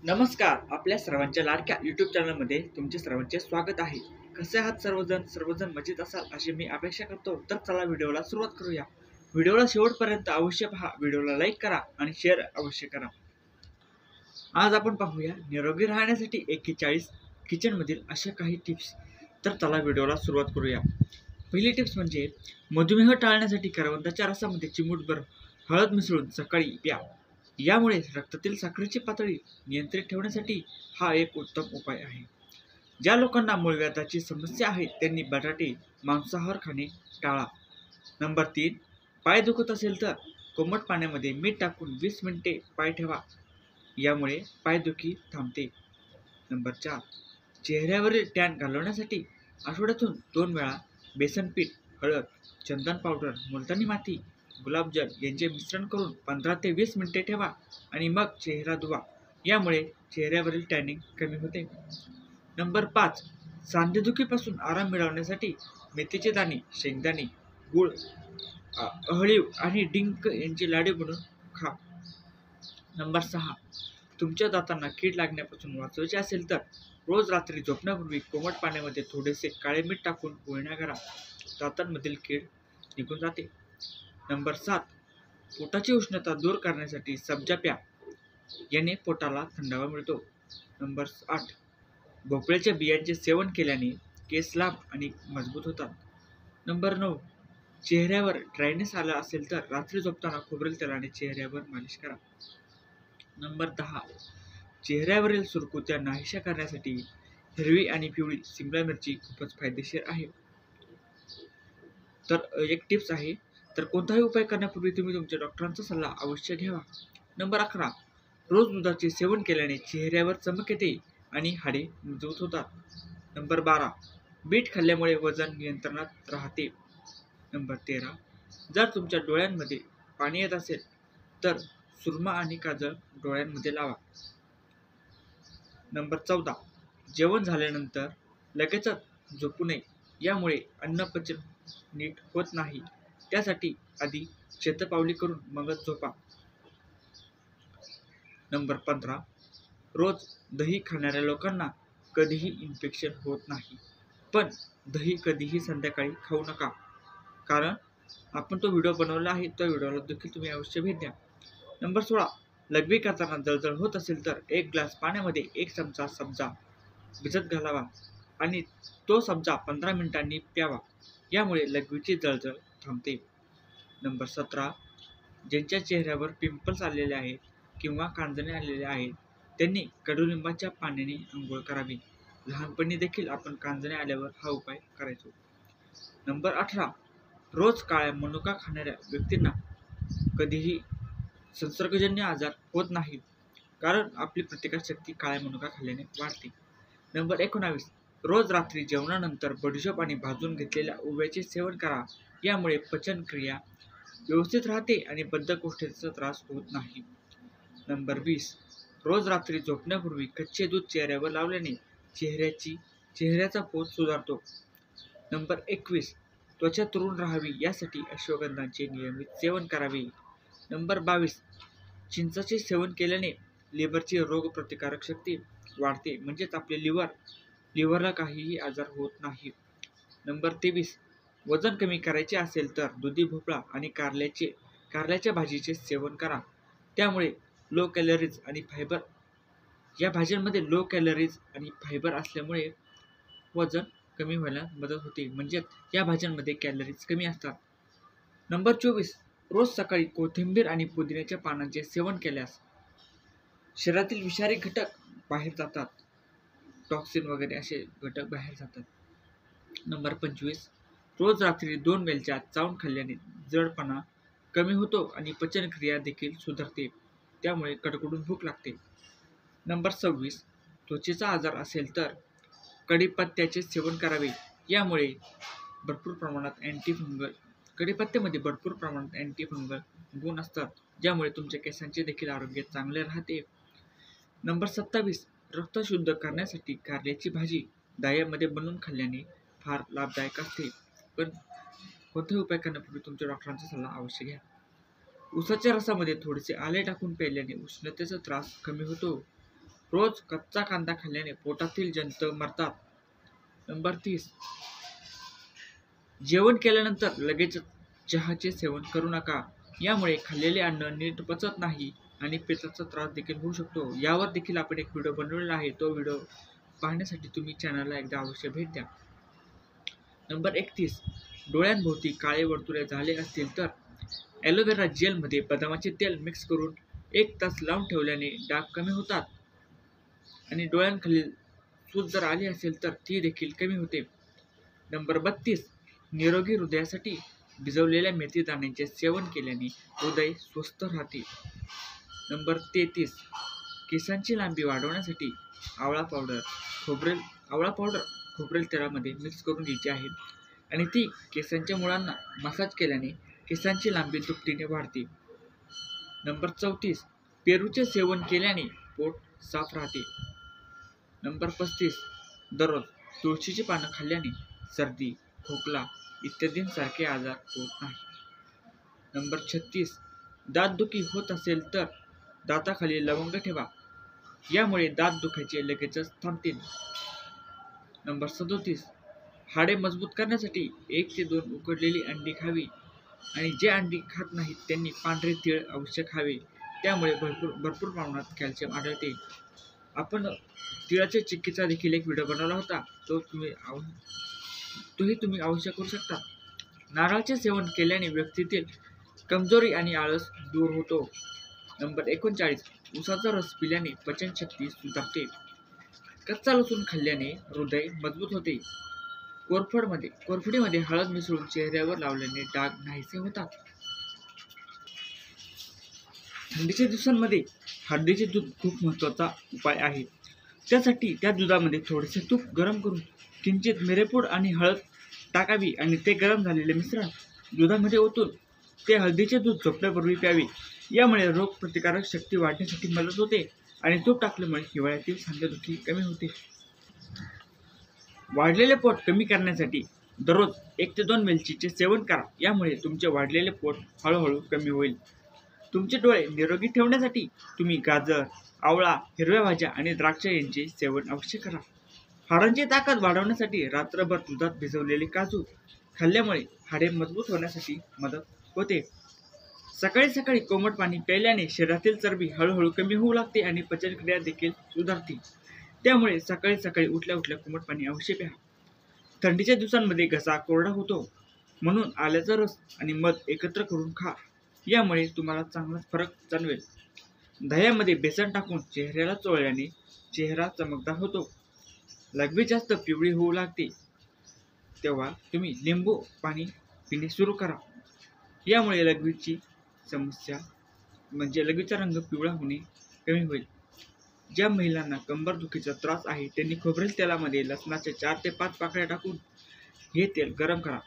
नमस्कार. आपल्या सर्वांच्या लाडक्या यूट्यूब चॅनलमध्ये तुमचे सर्वांचे स्वागत आहे. कसे आहात सर्वजण मजेत असाल अशी मी अपेक्षा करतो. तर चला व्हिडिओला सुरुवात करूया. व्हिडिओला शेवटपर्यंत अवश्य पहा. व्हिडिओला लाईक करा आणि शेअर अवश्य करा. आज आपण पाहूया निरोगी राहण्यासाठी 41 किचनमधील अशा काही टिप्स. तर चला व्हिडिओला सुरुवात करूया. पहिली टिप्स म्हणजे मधुमेह टाळण्यासाठी करवंदाच्या रसामध्ये चिमूटभर हळद मिसळून सकाळी प्या. यामुळे रक्तातील साखरेची पातळी नियंत्रित ठेवण्यासाठी हा एक उत्तम उपाय आहे. ज्या लोकांना मूळव्याधाची समस्या आहे त्यांनी बटाटे, मांसाहार खाणे टाळा. नंबर 3, पाय दुखत असेल तर कोमट पाण्यामध्ये मीठ टाकून 20 मिनिटे पाय ठेवा. यामुळे पायदुखी थांबते. नंबर 4, चेहऱ्यावरील टॅन घालवण्यासाठी आठवड्यातून 2 वेळा बेसन पीठ, हळद, चंदन पावडर, मुलतानी माती, गुलाबजल यांचे मिश्रण करून 15 ते 20 मिनिटे ठेवा आणि मग चेहरा धुवा. यामुळे चेहऱ्यावरील टॅनिंग कमी होते. नंबर 5, सांधेदुखीपासून आराम मिळवण्यासाठी मेथीचे दाणे, शेंगदाणे, गूळ, अहळीव आणि डिंक यांचे लाडू बनवून खा. नंबर 6, तुमच्या दातांना कीड लागण्यापासून वाचवायचे असेल तर रोज रात्री झोपण्यापूर्वी कोमट पाण्यामध्ये थोडेसे काळे मीठ टाकून गुळण्या करा. दातांमधील कीड निघून जाते. नंबर 7, पोटाची उष्णता दूर करण्यासाठी सब्जा प्या. याने पोटाला थंडावा मिळतो. नंबर 8, भोपळ्याच्या बियांचे सेवन केल्याने केस लांब आणि मजबूत होतात. नंबर 9, चेहऱ्यावर ड्रायनेस आला असेल तर रात्री झोपताना खोबरेल तेलाने चेहऱ्यावर मालिश करा. नंबर 10, चेहऱ्यावरील सुरकुत्या नाहीशा करण्यासाठी हिरवी आणि पिवळी सिमला मिरची खूपच फायदेशीर आहे. तर एक टिप्स आहे. तर कोणताही उपाय करण्यापूर्वी तुम्ही तुमच्या डॉक्टरांचा सल्ला अवश्य घ्यावा. नंबर 11, रोज दुधाचे सेवन केल्याने चेहऱ्यावर चमक येते आणि हाडे मजबूत होतात. नंबर 12, बीट खाल्ल्यामुळे वजन नियंत्रणात राहते. नंबर 13, जर तुमच्या डोळ्यांमध्ये पाणी येत असेल तर सुरमा आणि काजळ डोळ्यांमध्ये लावा. नंबर 14, जेवण झाल्यानंतर लगेचच झोपू नये. यामुळे अन्नपचन नीट होत नाही. त्यासाठी आधी शतपावली करून मगच झोपा. नंबर 15, रोज दही खाणाऱ्या लोकांना कधीही इन्फेक्शन होत नाही. पण दही कधीही संध्याकाळी खाऊ नका. कारण आपण तो व्हिडिओ बनवला आहे. त्या व्हिडिओला देखील तुम्ही अवश्य भेट द्या. नंबर 16, लघवी करताना जळजळ होत असेल तर 1 ग्लास पाण्यामध्ये 1 चमचा सब्जा भिजत घालावा आणि तो सब्जा 15 मिनिटांनी प्यावा. यामुळे लघवीची जळजळ थांबते. नंबर 17, ज्यांच्या चेहऱ्यावर पिंपल्स आलेले आहेत किंवा कांजणे आलेले आहेत त्यांनी कडुलिंबाच्या पाण्याने आंघोळ करावी. लहानपणी देखील आपण कांजणे आल्यावर हा उपाय करायचो. नंबर 18, रोज काळ्या मनुका खाणाऱ्या व्यक्तींना कधीही संसर्गजन्य आजार होत नाही. कारण आपली प्रतिकारशक्ती काळ्या मनुका खाल्ल्याने वाढते. नंबर 19, रोज रात्री जेवणानंतर बडीशोप आणि भाजून घेतलेल्या ओव्याचे सेवन करा. यामुळे पचनक्रिया व्यवस्थित राहते आणि बद्धकोष्ठतेचा त्रास होत नाही. नंबर 20, रोज रात्री झोपण्यापूर्वी कच्चे दूध चेहऱ्यावर लावल्याने चेहऱ्याचा पोत सुधारतो. नंबर 21, त्वचा तरुण राहावी यासाठी अश्वगंधाचे नियमित सेवन करावे. नंबर 22, चिंचाचे सेवन केल्याने लिव्हरची रोगप्रतिकारक शक्ती वाढते. म्हणजेच आपले लिव्हरला काहीही आजार होत नाही. नंबर 23, वजन कमी करायचे असेल तर दुधी भोपळा आणि कारल्याच्या भाजीचे सेवन करा. त्यामुळे लो कॅलरीज आणि फायबर या भाज्यांमध्ये लो कॅलरीज आणि फायबर असल्यामुळे वजन कमी व्हायला मदत होते. म्हणजे या भाज्यांमध्ये कॅलरीज कमी असतात. नंबर 24, रोज सकाळी कोथिंबीर आणि पुदिन्याच्या पानांचे सेवन केल्यास शरीरातील विषारी घटक बाहेर जातात. टॉक्सिन वगैरे असे घटक बाहेर जातात. नंबर 25, रोज रात्री 2 वेलच्या चावून खाल्ल्याने जडपणा कमी होतो आणि पचनक्रिया देखील सुधारते. त्यामुळे कडकडून भूक लागते. नंबर 26, त्वचेचा आजार असेल तर कढीपत्त्याचे सेवन करावे. यामुळे कढीपत्त्यामध्ये भरपूर प्रमाणात अँटीफंगल गुण असतात. ज्यामुळे तुमच्या केसांचे देखील आरोग्य चांगले राहते. नंबर 27, रक्त शुद्ध करण्यासाठी कारल्याची भाजी दह्यामध्ये बनवून खाल्ल्याने फार लाभदायक असते. पण कोणताही उपाय करण्यापूर्वी तुमच्या डॉक्टरांचा सल्ला अवश्य घ्या. उसाच्या रसामध्ये थोडेसे आले टाकून प्यायल्याने उष्णतेचा त्रास कमी होतो. रोज कच्चा कांदा खाल्ल्याने पोटातील जंतू मरतात. नंबर 30, जेवण केल्यानंतर लगेच चहाचे सेवन करू नका. यामुळे खाल्लेले अन्न नीट पचत नाही आणि पेटाचा त्रास देखील होऊ शकतो. यावर देखील आपण एक व्हिडिओ बनवलेला आहे. तो व्हिडिओ पाहण्यासाठी तुम्ही चॅनलला एकदा अवश्य भेट द्या. नंबर 31, डोळ्यांभोवती काळे वर्तुळे झाले असतील तर ॲलोवेरा जेलमध्ये बदामाचे तेल मिक्स करून 1 तास लावून ठेवल्याने डाग कमी होतात आणि डोळ्यांखालील सूज जर आली असेल तर ती देखील कमी होते. नंबर 32, निरोगी हृदयासाठी भिजवलेल्या मेथी दाण्यांचे सेवन केल्याने हृदय स्वस्थ राहते. नंबर 33, केसांची लांबी वाढवण्यासाठी आवळा पावडर खोबरेल तेलामध्ये मिक्स करून घ्यायची आहे आणि ती केसांच्या मुळांना मसाज केल्याने केसांची लांबी दुपटीने वाढते. नंबर 34, पेरूचे सेवन केल्याने पोट साफ राहते. नंबर 35, दररोज तुळशीची पानं खाल्ल्याने सर्दी, खोकला इत्यादींसारखे आजार होत नाही. नंबर 36, दातदुखी होत असेल तर दाताखाली लवंग ठेवा. यामुळे दात दुखायचे लगेचच थांबतील. नंबर 37, हाडे मजबूत करण्यासाठी 1 ते 2 उकडलेली अंडी खावी आणि जे अंडी खात नाहीत त्यांनी पांढरे तीळ अवश्य खावे. त्यामुळे भरपूर प्रमाणात कॅल्शियम आढळते. आपण तिळाच्या चिक्कीचा देखील एक व्हिडिओ बनवला होता. तोही तुम्ही अवश्य करू शकता. नारळाचे सेवन केल्याने व्यक्तीतील कमजोरी आणि आळस दूर होतो. नंबर 39, उसाचा रस पिल्याने पचनशक्ती सुधारते. कच्चा लसूण खाल्ल्याने हृदय मजबूत होते. कोरफडीमध्ये हळद मिसळून चेहऱ्यावर लावल्याने डाग नाहीसे होतात. थंडीच्या दिवसांमध्ये हळदीचे दूध खूप महत्त्वाचा उपाय आहे. त्यासाठी त्या दुधामध्ये थोडेसे तूप गरम करून किंचित मिरेपूड आणि हळद टाकावी आणि ते गरम झालेले मिश्रण दुधामध्ये ओतून ते हळदीचे दूध झोपण्यापूर्वी प्यावे. यामुळे रोगप्रतिकारक शक्ती वाढण्यासाठी मदत होते आणि तूप टाकल्यामुळे हिवाळ्यातील सांधेदुखी कमी होते. वाढलेले पोट कमी करण्यासाठी दररोज 1 ते 2 वेलचीचे सेवन करा. यामुळे तुमचे वाढलेले पोट हळूहळू कमी होईल. तुमचे डोळे निरोगी ठेवण्यासाठी तुम्ही गाजर, आवळा, हिरव्या भाज्या आणि द्राक्ष यांचे सेवन अवश्य करा. हाडांची ताकद वाढवण्यासाठी रात्रभर दुधात भिजवलेले काजू खाल्ल्यामुळे हाडे मजबूत होण्यासाठी मदत होते. सकाळी सकाळी कोमट पाणी प्यायल्याने शरीरातील चरबी हळूहळू कमी होऊ लागते आणि पचनक्रिया देखील सुधारते. त्यामुळे सकाळी सकाळी उठल्या कोमट पाणी अवश्य प्या. थंडीच्या दिवसांमध्ये घसा कोरडा होतो, म्हणून आल्याचा रस आणि मध एकत्र करून खा. यामुळे तुम्हाला चांगला फरक जाणवेल. दह्यामध्ये बेसन टाकून चेहऱ्याला चोळल्याने चेहरा चमकदार होतो. लघवी जास्त पिवळी होऊ लागते तेव्हा तुम्ही लिंबू पाणी पिणे सुरू करा. यामुळे लघवीची समस्या लघवीचा रंग पिवळा होणे कमी होईल. ज्या महिलांना कंबरदुखीचा त्रास आहे त्यांनी खोबरेल तेलामध्ये लसणाच्या 4 ते 5 पाकळ्या टाकून हे तेल गरम करा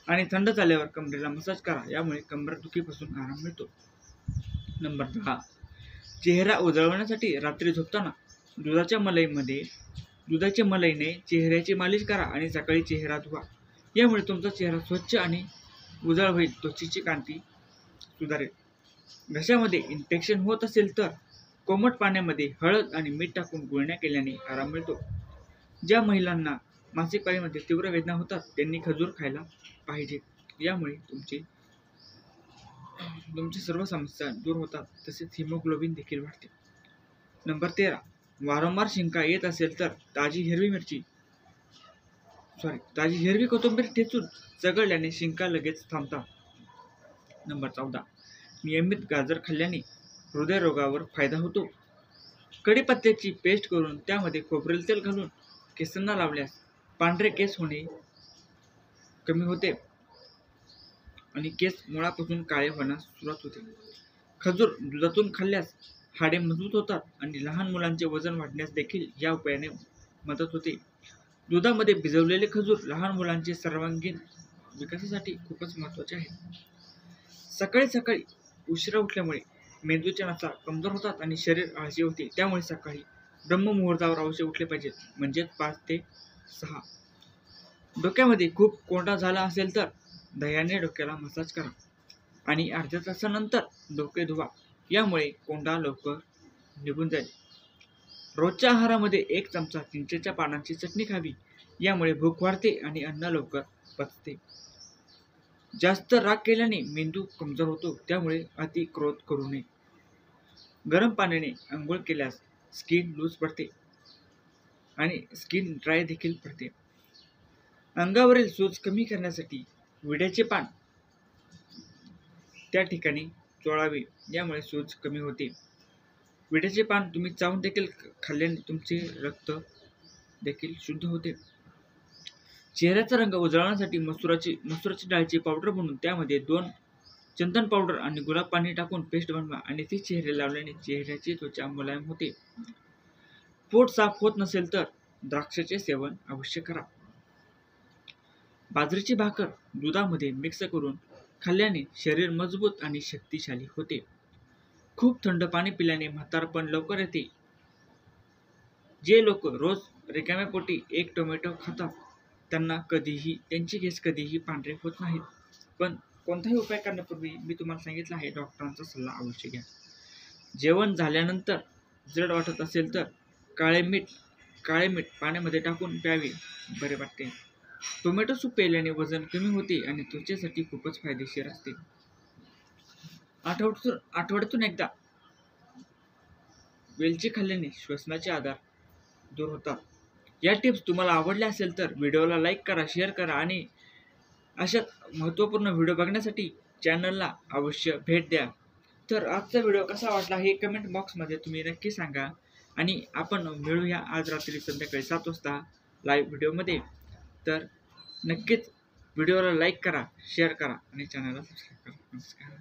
आणि थंड झाल्यावर कमरेला मसाज करा. यामुळे कंबरदुखीपासून आराम मिळतो. नंबर 10, चेहरा उजळवण्यासाठी रात्री झोपताना दुधाच्या मलईने चेहऱ्याची मालिश करा आणि सकाळी चेहरा धुवा. यामुळे तुमचा चेहरा स्वच्छ आणि उजळ होईल. त्वचेची कांती सुधारेल. घशामध्ये इन्फेक्शन होत असेल तर कोमट पाण्यामध्ये हळद आणि मीठ टाकून गुळण्या केल्याने आराम मिळतो. ज्या महिलांना मासिक पाळीमध्ये तीव्र वेदना होतात त्यांनी खजूर खायला पाहिजे. यामुळे तुमची सर्व समस्या दूर होतात. तसेच हिमोग्लोबिन देखील वाढते. नंबर 13, वारंवार शिंका येत असेल तर ताजी हिरवी कोथिंबीर ठेचून चघळल्याने शिंका लगेच थांबतात. नंबर 14, नियमित गाजर खाल्ल्याने हृदयरोगावर फायदा होतो. कढीपत्त्याची पेस्ट करून त्यामध्ये खोबरेल तेल घालून केसांना लावल्यास पांढरे केस होणे कमी होते आणि केस मुळापासून काळे होण्यास सुरुवात होते. खजूर दुधातून खाल्ल्यास हाडे मजबूत होतात आणि लहान मुलांचे वजन वाढण्यास देखील या उपायाने मदत होते. दुधामध्ये भिजवलेले खजूर लहान मुलांचे सर्वांगीण विकासासाठी खूपच महत्त्वाचे आहे. सकाळी सकाळी उशिरा उठल्यामुळे मेंदूच्या नसा कमजोर होतात आणि शरीर आळशी होते. त्यामुळे सकाळी ब्रह्ममुहूर्तावर अवश्य उठले पाहिजे, म्हणजेच 5 ते 6. डोक्यामध्ये खूप कोंडा झाला असेल तर दह्याने डोक्याला मसाज करा आणि अर्ध्या तासानंतर डोके धुवा. यामुळे कोंडा लवकर निघून जाईल. रोजच्या आहारामध्ये 1 चमचा चिंचेच्या पानांची चटणी खावी. यामुळे भूक वाढते आणि अन्न लवकर पचते. जास्त राग केल्याने मेंदू कमजोर होतो, त्यामुळे अति क्रोध करू नये. गरम पाण्याने आंघोळ केल्यास स्किन लूज पडते आणि स्किन ड्राय देखील पडते. अंगावरील सूज कमी करण्यासाठी विड्याचे पान त्या ठिकाणी चोळावे. यामुळे सूज कमी होते. विड्याचे पान तुम्ही चावून देखील खाल्ल्याने तुमचे रक्त देखील शुद्ध होते. चेहऱ्याचा रंग उजळण्यासाठी मसुराची डाळीची पावडर बनवून त्यामध्ये 2 चंदन पावडर आणि गुलाब पाणी टाकून पेस्ट बनवा आणि ती चेहऱ्याला लावल्याने चेहऱ्याची त्वचा मुलायम होते. पोट साफ होत नसेल तर द्राक्षाचे सेवन अवश्य करा. बाजरीची भाकर दुधामध्ये मिक्स करून खाल्ल्याने शरीर मजबूत आणि शक्तिशाली होते. खूप थंड पाणी पिल्याने म्हातारपण लवकर येते. जे लोक रोज रिकाम्या पोटी 1 टोमॅटो खातात त्यांची केस कधीही पांढरे होत नाहीत. पण कोणताही उपाय करण्यापूर्वी मी तुम्हाला सांगितलं आहे, डॉक्टरांचा सल्ला अवश्य घ्या. जेवण झाल्यानंतर जड वाटत असेल तर काळे मीठ पाण्यामध्ये टाकून प्यावे, बरे वाटते. टोमॅटो सूप प्यायल्याने वजन कमी होते आणि त्वचेसाठी खूपच फायदेशीर असते. आठवड्यातून एकदा वेलची खाल्ल्याने श्वसनाचे आजार दूर होतात. या टिप्स तुम्हाला आवडल्या असेल तर व्हिडिओला लाईक करा, शेअर करा आणि अशाच महत्त्वपूर्ण व्हिडिओ बघण्यासाठी चॅनलला अवश्य भेट द्या. तर आजचा व्हिडिओ कसा वाटला हे कमेंट बॉक्समध्ये तुम्ही नक्की सांगा आणि आपण मिळूया आज रात्री संध्याकाळी 7 वाजता लाईव्ह व्हिडिओमध्ये. तर नक्कीच व्हिडिओला लाईक करा, शेअर करा आणि चॅनलला सबस्क्राईब करा. नमस्कार.